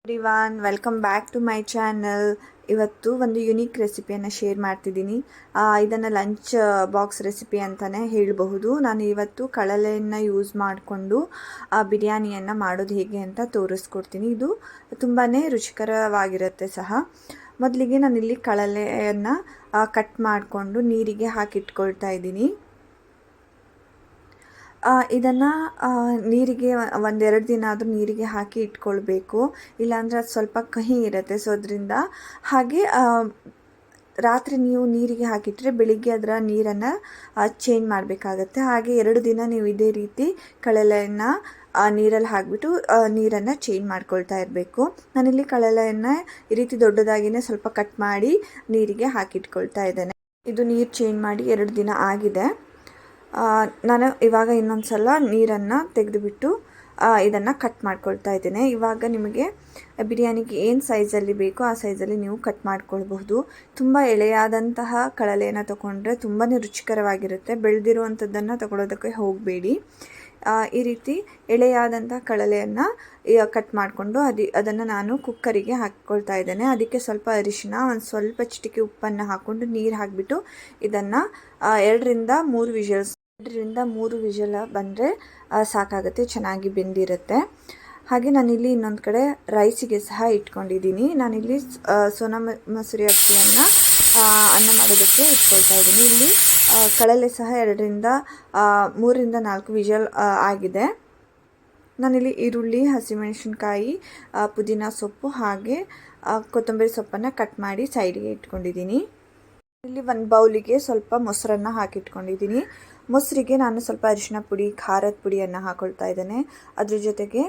Everyone welcome back to my channel. ಇವತ್ತು ಒಂದು unique ರೆಸಿಪಿಯನ್ನು share ಮಾಡ್ತಿದ್ದೀನಿ. ಇದನ್ನು ಲಂಚ್ ಬಾಕ್ಸ್ ರೆಸಿಪಿ ಅಂತಲೇ ಹೇಳಬಹುದು. ನಾನು ಇವತ್ತು ಕಡಲೆಯನ್ನು ಯೂಸ್ ಮಾಡಿಕೊಂಡು ಬಿರಿಯಾನಿಯನ್ನು ಮಾಡೋದು ಹೇಗೆ ಅಂತ ತೋರಿಸ್ಕೊಡ್ತೀನಿ. ಇದು ತುಂಬಾ ರುಚಿಕರವಾಗಿರುತ್ತೆ ಸಹ. ಮೊದಲಿಗೆ ನಾನಿಲ್ಲಿ ಕಡಲೆಯನ್ನು ಕಟ್ ಮಾಡಿಕೊಂಡು ನೀರಿಗೆ ಹಾಕಿಟ್ಕೊಳ್ತಾ ಇದ್ದೀನಿ. ಇದನ್ನು ನೀರಿಗೆ ಒಂದೆರಡು ದಿನ ಆದರೂ ನೀರಿಗೆ ಹಾಕಿ ಇಟ್ಕೊಳ್ಬೇಕು, ಇಲ್ಲಾಂದರೆ ಅದು ಸ್ವಲ್ಪ ಕಹಿ ಇರುತ್ತೆ. ಸೊ ಅದರಿಂದ ಹಾಗೆ ರಾತ್ರಿ ನೀವು ನೀರಿಗೆ ಹಾಕಿಟ್ರೆ ಬೆಳಿಗ್ಗೆ ಅದರ ನೀರನ್ನು ಚೇಂಜ್ ಮಾಡಬೇಕಾಗತ್ತೆ. ಹಾಗೆ 2 ದಿನ ನೀವು ಇದೇ ರೀತಿ ಕಡಲೆಯನ್ನು ನೀರಲ್ಲಿ ಹಾಕಿಬಿಟ್ಟು ನೀರನ್ನು ಚೇಂಜ್ ಮಾಡ್ಕೊಳ್ತಾ ಇರಬೇಕು. ನಾನಿಲ್ಲಿ ಕಡಲೆಯನ್ನು ಈ ರೀತಿ ದೊಡ್ಡದಾಗಿಯೇ ಸ್ವಲ್ಪ ಕಟ್ ಮಾಡಿ ನೀರಿಗೆ ಹಾಕಿಟ್ಕೊಳ್ತಾ ಇದ್ದೇನೆ. ಇದು ನೀರು ಚೇಂಜ್ ಮಾಡಿ 2 ದಿನ ಆಗಿದೆ. ನಾನು ಇವಾಗ ಇನ್ನೊಂದು ಸಲ ನೀರನ್ನು ತೆಗೆದುಬಿಟ್ಟು ಇದನ್ನು ಕಟ್ ಮಾಡ್ಕೊಳ್ತಾ ಇದ್ದೇನೆ. ಇವಾಗ ನಿಮಗೆ ಬಿರಿಯಾನಿಗೆ ಏನು ಸೈಜಲ್ಲಿ ಬೇಕೋ ಆ ಸೈಜಲ್ಲಿ ನೀವು ಕಟ್ ಮಾಡ್ಕೊಳ್ಬಹುದು. ತುಂಬ ಎಳೆಯಾದಂತಹ ಕಡಲೆಯನ್ನು ತೊಗೊಂಡ್ರೆ ತುಂಬಾ ರುಚಿಕರವಾಗಿರುತ್ತೆ. ಬೆಳೆದಿರುವಂಥದ್ದನ್ನು ತಗೊಳ್ಳೋದಕ್ಕೆ ಹೋಗಬೇಡಿ. ಈ ರೀತಿ ಎಳೆಯಾದಂತಹ ಕಡಲೆಯನ್ನು ಕಟ್ ಮಾಡಿಕೊಂಡು ಅದನ್ನು ನಾನು ಕುಕ್ಕರಿಗೆ ಹಾಕ್ಕೊಳ್ತಾ ಇದ್ದೇನೆ. ಅದಕ್ಕೆ ಸ್ವಲ್ಪ ಅರಿಶಿನ, ಒಂದು ಸ್ವಲ್ಪ ಚಿಟಿಕೆ ಉಪ್ಪನ್ನು ಹಾಕ್ಕೊಂಡು ನೀರು ಹಾಕಿಬಿಟ್ಟು ಇದನ್ನು 2ರಿಂದ 3 ವಿಷಲ್ ಬಂದರೆ ಸಾಕಾಗುತ್ತೆ, ಚೆನ್ನಾಗಿ ಬೆಂದಿರುತ್ತೆ. ಹಾಗೆ ನಾನಿಲ್ಲಿ ಇನ್ನೊಂದು ಕಡೆ ರೈಸಿಗೆ ಸಹ ಇಟ್ಕೊಂಡಿದ್ದೀನಿ. ನಾನಿಲ್ಲಿ ಸೋನಾ ಮಸೂರಿ ಅಕ್ಕಿಯನ್ನು ಅನ್ನ ಮಾಡೋದಕ್ಕೆ ಇಟ್ಕೊಳ್ತಾ ಇದ್ದೀನಿ. ಇಲ್ಲಿ ಕಡಲೆ ಸಹ 2ರಿಂದ 4 ವಿಷಲ್ ಆಗಿದೆ. ನಾನಿಲ್ಲಿ ಈರುಳ್ಳಿ, ಹಸಿಮೆಣಸಿನ್ಕಾಯಿ, ಪುದೀನ ಸೊಪ್ಪು ಹಾಗೆ ಕೊತ್ತಂಬರಿ ಸೊಪ್ಪನ್ನು ಕಟ್ ಮಾಡಿ ಸೈಡಿಗೆ ಇಟ್ಕೊಂಡಿದ್ದೀನಿ. ಇಲ್ಲಿ ಒಂದು ಬೌಲಿಗೆ ಸ್ವಲ್ಪ ಮೊಸರನ್ನು ಹಾಕಿಟ್ಕೊಂಡಿದ್ದೀನಿ. ಮೊಸರಿಗೆ ನಾನು ಸ್ವಲ್ಪ ಅರಿಶಿನ ಪುಡಿ, ಖಾರದ ಪುಡಿಯನ್ನು ಹಾಕ್ಕೊಳ್ತಾ ಇದ್ದೇನೆ. ಅದ್ರ ಜೊತೆಗೆ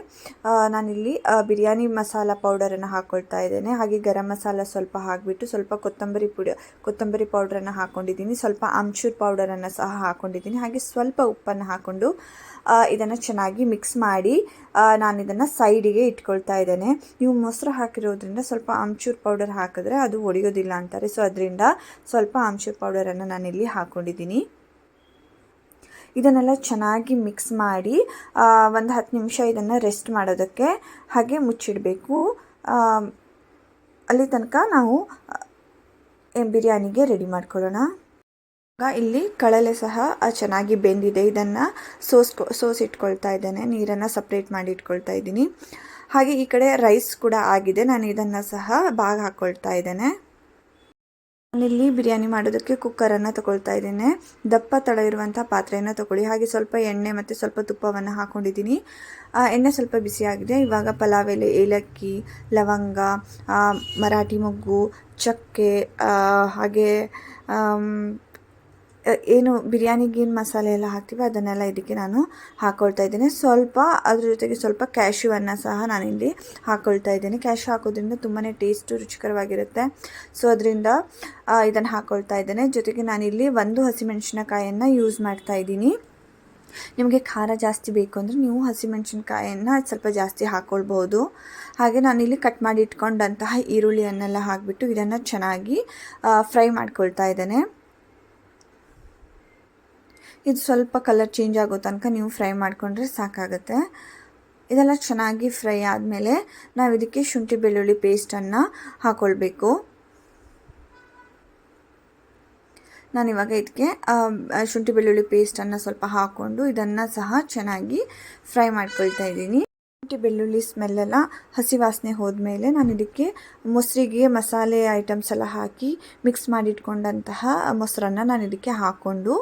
ನಾನಿಲ್ಲಿ ಬಿರಿಯಾನಿ ಮಸಾಲ ಪೌಡರನ್ನು ಹಾಕ್ಕೊಳ್ತಾ ಇದ್ದೇನೆ. ಹಾಗೆ ಗರಂ ಮಸಾಲ ಸ್ವಲ್ಪ ಹಾಕಿಬಿಟ್ಟು ಸ್ವಲ್ಪ ಕೊತ್ತಂಬರಿ ಪೌಡ್ರನ್ನು ಹಾಕ್ಕೊಂಡಿದ್ದೀನಿ. ಸ್ವಲ್ಪ ಆಮ್ಚೂರ್ ಪೌಡರನ್ನು ಸಹ ಹಾಕ್ಕೊಂಡಿದ್ದೀನಿ. ಹಾಗೆ ಸ್ವಲ್ಪ ಉಪ್ಪನ್ನು ಹಾಕ್ಕೊಂಡು ಇದನ್ನು ಚೆನ್ನಾಗಿ ಮಿಕ್ಸ್ ಮಾಡಿ ನಾನು ಇದನ್ನು ಸೈಡಿಗೆ ಇಟ್ಕೊಳ್ತಾ ಇದ್ದೇನೆ. ನೀವು ಮೊಸರು ಹಾಕಿರೋದ್ರಿಂದ ಸ್ವಲ್ಪ ಆಮ್ಚೂರ್ ಪೌಡರ್ ಹಾಕಿದ್ರೆ ಅದು ಒಡೆಯೋದಿಲ್ಲ ಅಂತಾರೆ. ಸೊ ಅದರಿಂದ ಸ್ವಲ್ಪ ಆಮ್ಚೂರ್ ಪೌಡರನ್ನು ನಾನಿಲ್ಲಿ ಹಾಕ್ಕೊಂಡಿದ್ದೀನಿ. ಇದನ್ನೆಲ್ಲ ಚೆನ್ನಾಗಿ ಮಿಕ್ಸ್ ಮಾಡಿ ಒಂದು 10 ನಿಮಿಷ ಇದನ್ನು ರೆಸ್ಟ್ ಮಾಡೋದಕ್ಕೆ ಹಾಗೆ ಮುಚ್ಚಿಡಬೇಕು. ಅಲ್ಲಿ ತನಕ ನಾವು ಬಿರಿಯಾನಿಗೆ ರೆಡಿ ಮಾಡ್ಕೊಳ್ಳೋಣ. ಇಲ್ಲಿ ಕಡಲೆ ಸಹ ಚೆನ್ನಾಗಿ ಬೆಂದಿದೆ. ಇದನ್ನು ಸೋಸಿಟ್ಕೊಳ್ತಾ ಇದ್ದೇನೆ. ನೀರನ್ನು ಸಪ್ರೇಟ್ ಮಾಡಿ ಇಟ್ಕೊಳ್ತಾ ಇದ್ದೀನಿ. ಹಾಗೆ ಈ ಕಡೆ ರೈಸ್ ಕೂಡ ಆಗಿದೆ. ನಾನು ಇದನ್ನು ಸಹ ಹಾಕ್ಕೊಳ್ತಾ ಇದ್ದೇನೆ. ನಾನಿಲ್ಲಿ ಬಿರಿಯಾನಿ ಮಾಡೋದಕ್ಕೆ ಕುಕ್ಕರನ್ನು ತಗೊಳ್ತಾ ಇದ್ದೇನೆ. ದಪ್ಪ ತಳ ಇರುವಂಥ ಪಾತ್ರೆಯನ್ನು ತಗೊಳ್ಳಿ. ಹಾಗೆ ಸ್ವಲ್ಪ ಎಣ್ಣೆ ಮತ್ತು ಸ್ವಲ್ಪ ತುಪ್ಪವನ್ನು ಹಾಕ್ಕೊಂಡಿದ್ದೀನಿ. ಎಣ್ಣೆ ಸ್ವಲ್ಪ ಬಿಸಿಯಾಗಿದೆ. ಇವಾಗ ಪಲಾವ್ ಎಲೆ, ಏಲಕ್ಕಿ, ಲವಂಗ, ಮರಾಠಿ ಮೊಗ್ಗು, ಚಕ್ಕೆ, ಹಾಗೆ ಏನು ಬಿರಿಯಾನಿಗೆ ಏನು ಮಸಾಲೆ ಎಲ್ಲ ಹಾಕ್ತೀವಿ ಅದನ್ನೆಲ್ಲ ಇದಕ್ಕೆ ನಾನು ಹಾಕ್ಕೊಳ್ತಾ ಇದ್ದೇನೆ. ಸ್ವಲ್ಪ ಅದ್ರ ಜೊತೆಗೆ ಸ್ವಲ್ಪ ಕ್ಯಾಶ್ಯೂವನ್ನು ಸಹ ನಾನಿಲ್ಲಿ ಹಾಕ್ಕೊಳ್ತಾ ಇದ್ದೇನೆ. ಕ್ಯಾಶ್ಯೂ ಹಾಕೋದ್ರಿಂದ ತುಂಬಾ ಟೇಸ್ಟು ರುಚಿಕರವಾಗಿರುತ್ತೆ. ಸೊ ಅದರಿಂದ ಇದನ್ನು ಹಾಕ್ಕೊಳ್ತಾ ಇದ್ದೇನೆ. ಜೊತೆಗೆ ನಾನಿಲ್ಲಿ 1 ಹಸಿಮೆಣಸಿನಕಾಯಿಯನ್ನು ಯೂಸ್ ಮಾಡ್ತಾ ಇದ್ದೀನಿ. ನಿಮಗೆ ಖಾರ ಜಾಸ್ತಿ ಬೇಕು ಅಂದರೆ ನೀವು ಹಸಿಮೆಣಸಿನ್ಕಾಯನ್ನು ಸ್ವಲ್ಪ ಜಾಸ್ತಿ ಹಾಕ್ಕೊಳ್ಬೋದು. ಹಾಗೆ ನಾನಿಲ್ಲಿ ಕಟ್ ಮಾಡಿ ಇಟ್ಕೊಂಡಂತಹ ಈರುಳ್ಳಿಯನ್ನೆಲ್ಲ ಹಾಕಿಬಿಟ್ಟು ಇದನ್ನು ಚೆನ್ನಾಗಿ ಫ್ರೈ ಮಾಡ್ಕೊಳ್ತಾ ಇದ್ದೇನೆ. ಇದು ಸ್ವಲ್ಪ ಕಲರ್ ಚೇಂಜ್ ಆಗೋ ತನಕ ನೀವು ಫ್ರೈ ಮಾಡಿಕೊಂಡ್ರೆ ಸಾಕಾಗುತ್ತೆ. ಇದೆಲ್ಲ ಚೆನ್ನಾಗಿ ಫ್ರೈ ಆದಮೇಲೆ ನಾವು ಇದಕ್ಕೆ ಶುಂಠಿ ಬೆಳ್ಳುಳ್ಳಿ ಪೇಸ್ಟನ್ನು ಹಾಕ್ಕೊಳ್ಬೇಕು. ನಾನಿವಾಗ ಇದಕ್ಕೆ ಶುಂಠಿ ಬೆಳ್ಳುಳ್ಳಿ ಪೇಸ್ಟನ್ನು ಸ್ವಲ್ಪ ಹಾಕ್ಕೊಂಡು ಇದನ್ನು ಸಹ ಚೆನ್ನಾಗಿ ಫ್ರೈ ಮಾಡ್ಕೊಳ್ತಾ ಇದ್ದೀನಿ. ಶುಂಠಿ ಬೆಳ್ಳುಳ್ಳಿ ಸ್ಮೆಲ್ಲೆಲ್ಲ ಹಸಿ ವಾಸನೆ ಹೋದ್ಮೇಲೆ ನಾನು ಇದಕ್ಕೆ ಮೊಸರಿಗೆ ಮಸಾಲೆ ಐಟಮ್ಸ್ ಎಲ್ಲ ಹಾಕಿ ಮಿಕ್ಸ್ ಮಾಡಿಟ್ಕೊಂಡಂತಹ ಮೊಸರನ್ನು ನಾನು ಇದಕ್ಕೆ ಹಾಕ್ಕೊಂಡು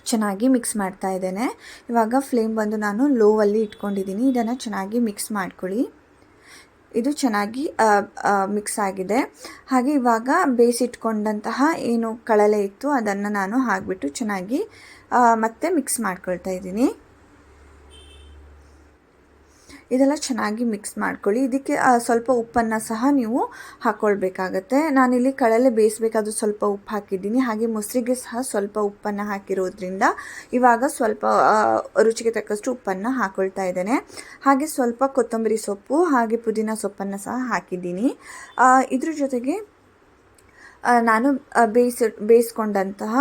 ಚೆನ್ನಾಗಿ ಮಿಕ್ಸ್ ಮಾಡ್ತಾ ಇದ್ದೇನೆ. ಇವಾಗ ಫ್ಲೇಮ್ ಬಂದು ನಾನು ಲೋವಲ್ಲಿ ಇಟ್ಕೊಂಡಿದ್ದೀನಿ. ಇದನ್ನು ಚೆನ್ನಾಗಿ ಮಿಕ್ಸ್ ಮಾಡ್ಕೊಳ್ಳಿ. ಇದು ಚೆನ್ನಾಗಿ ಮಿಕ್ಸ್ ಆಗಿದೆ. ಹಾಗೆ ಇವಾಗ ಬೇಯಿಸಿಟ್ಕೊಂಡಂತಹ ಏನು ಕಡಲೆ ಇತ್ತು ಅದನ್ನು ನಾನು ಹಾಕಿಬಿಟ್ಟು ಚೆನ್ನಾಗಿ ಮತ್ತೆ ಮಿಕ್ಸ್ ಮಾಡ್ಕೊಳ್ತಾ ಇದ್ದೀನಿ. ಇದೆಲ್ಲ ಚೆನ್ನಾಗಿ ಮಿಕ್ಸ್ ಮಾಡ್ಕೊಳ್ಳಿ. ಇದಕ್ಕೆ ಸ್ವಲ್ಪ ಉಪ್ಪನ್ನು ಸಹ ನೀವು ಹಾಕ್ಕೊಳ್ಬೇಕಾಗತ್ತೆ. ನಾನಿಲ್ಲಿ ಕಡಲೆ ಬೇಯಿಸಬೇಕಾದ್ರೂ ಸ್ವಲ್ಪ ಉಪ್ಪು ಹಾಕಿದ್ದೀನಿ. ಹಾಗೆ ಮೊಸರಿಗೆ ಸಹ ಸ್ವಲ್ಪ ಉಪ್ಪನ್ನು ಹಾಕಿರೋದ್ರಿಂದ ಇವಾಗ ಸ್ವಲ್ಪ ರುಚಿಗೆ ತಕ್ಕಷ್ಟು ಉಪ್ಪನ್ನು ಹಾಕ್ಕೊಳ್ತಾ ಇದ್ದೇನೆ. ಹಾಗೆ ಸ್ವಲ್ಪ ಕೊತ್ತಂಬರಿ ಸೊಪ್ಪು ಹಾಗೆ ಪುದೀನ ಸೊಪ್ಪನ್ನು ಸಹ ಹಾಕಿದ್ದೀನಿ. ಇದ್ರ ಜೊತೆಗೆ ನಾನು ಬೇಯಿಸ್ಕೊಂಡಂತಹ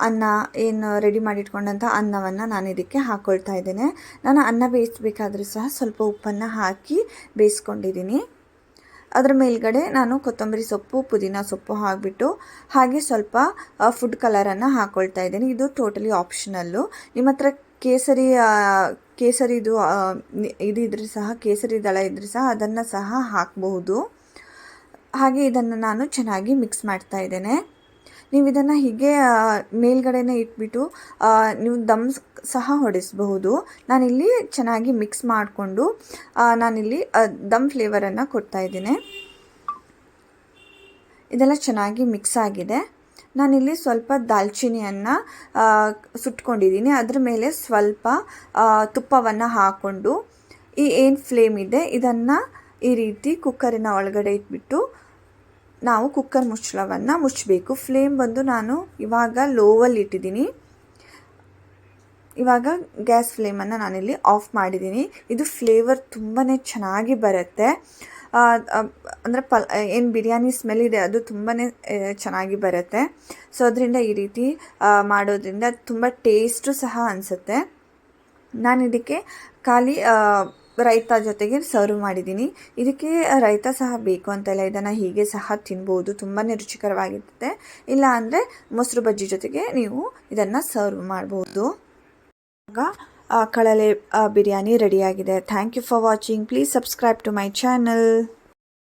ಅನ್ನ ಏನು ರೆಡಿ ಮಾಡಿಟ್ಕೊಂಡಂತಹ ಅನ್ನವನ್ನು ನಾನು ಇದಕ್ಕೆ ಹಾಕ್ಕೊಳ್ತಾ ಇದ್ದೇನೆ. ನಾನು ಅನ್ನ ಬೇಯಿಸಬೇಕಾದ್ರೂ ಸಹ ಸ್ವಲ್ಪ ಉಪ್ಪನ್ನು ಹಾಕಿ ಬೇಯಿಸ್ಕೊಂಡಿದ್ದೀನಿ. ಅದರ ಮೇಲ್ಗಡೆ ನಾನು ಕೊತ್ತಂಬರಿ ಸೊಪ್ಪು, ಪುದೀನ ಸೊಪ್ಪು ಹಾಕಿಬಿಟ್ಟು ಹಾಗೆ ಸ್ವಲ್ಪ ಫುಡ್ ಕಲರನ್ನು ಹಾಕ್ಕೊಳ್ತಾ ಇದ್ದೀನಿ. ಇದು ಟೋಟಲಿ ಆಪ್ಷನಲ್ಲು. ನಿಮ್ಮ ಹತ್ರ ಕೇಸರಿದು ಇದು ಇದ್ರೆ ಸಹ, ಕೇಸರಿ ದಳ ಇದ್ದರೆ ಸಹ ಅದನ್ನು ಸಹ ಹಾಕಬಹುದು. ಹಾಗೆ ಇದನ್ನು ನಾನು ಚೆನ್ನಾಗಿ ಮಿಕ್ಸ್ ಮಾಡ್ತಾ ಇದ್ದೇನೆ. ನೀವು ಇದನ್ನು ಹೀಗೆ ಮೇಲ್ಗಡೆನೇ ಇಟ್ಬಿಟ್ಟು ನೀವು ದಮ್ ಸಹ ಹೊಡೆಸಬಹುದು. ನಾನಿಲ್ಲಿ ಚೆನ್ನಾಗಿ ಮಿಕ್ಸ್ ಮಾಡಿಕೊಂಡು ನಾನಿಲ್ಲಿ ದಮ್ ಫ್ಲೇವರನ್ನು ಕೊಡ್ತಾ ಇದ್ದೀನಿ. ಇದೆಲ್ಲ ಚೆನ್ನಾಗಿ ಮಿಕ್ಸ್ ಆಗಿದೆ. ನಾನಿಲ್ಲಿ ಸ್ವಲ್ಪ ದಾಲ್ಚಿನಿಯನ್ನು ಸುಟ್ಕೊಂಡಿದ್ದೀನಿ. ಅದ್ರ ಮೇಲೆ ಸ್ವಲ್ಪ ತುಪ್ಪವನ್ನು ಹಾಕ್ಕೊಂಡು ಏನು ಫ್ಲೇಮ್ ಇದೆ ಇದನ್ನು ಈ ರೀತಿ ಕುಕ್ಕರಿನ ಒಳಗಡೆ ಇಟ್ಬಿಟ್ಟು ನಾವು ಕುಕ್ಕರ್ ಮುಚ್ಚಳವನ್ನು ಮುಚ್ಚಬೇಕು. ಫ್ಲೇಮ್ ಬಂದು ನಾನು ಇವಾಗ ಲೋವಲ್ಲಿ ಇಟ್ಟಿದ್ದೀನಿ. ಇವಾಗ ಗ್ಯಾಸ್ ಫ್ಲೇಮನ್ನು ನಾನಿಲ್ಲಿ ಆಫ್ ಮಾಡಿದ್ದೀನಿ. ಇದು ಫ್ಲೇವರ್ ತುಂಬಾ ಚೆನ್ನಾಗಿ ಬರುತ್ತೆ. ಅಂದರೆ ಏನು ಬಿರಿಯಾನಿ ಸ್ಮೆಲ್ ಇದೆ ಅದು ತುಂಬಾ ಚೆನ್ನಾಗಿ ಬರುತ್ತೆ. ಸೊ ಅದರಿಂದ ಈ ರೀತಿ ಮಾಡೋದ್ರಿಂದ ತುಂಬ ಟೇಸ್ಟು ಸಹ ಅನಿಸುತ್ತೆ. ನಾನು ಇದಕ್ಕೆ ಖಾಲಿ ರೈತ ಜೊತೆಗೆ ಸರ್ವ್ ಮಾಡಿದ್ದೀನಿ. ಇದಕ್ಕೆ ರೈತ ಸಹ ಬೇಕು ಅಂತೆಲ್ಲ, ಇದನ್ನು ಹೀಗೆ ಸಹ ತಿನ್ಬೋದು, ತುಂಬಾ ರುಚಿಕರವಾಗಿರುತ್ತೆ. ಇಲ್ಲ ಅಂದರೆ ಮೊಸರು ಬಜ್ಜಿ ಜೊತೆಗೆ ನೀವು ಇದನ್ನು ಸರ್ವ್ ಮಾಡ್ಬೋದು. ಆಗ ಕಳಲೆ ಬಿರಿಯಾನಿ ರೆಡಿಯಾಗಿದೆ. Thank you for watching. Please subscribe to my channel.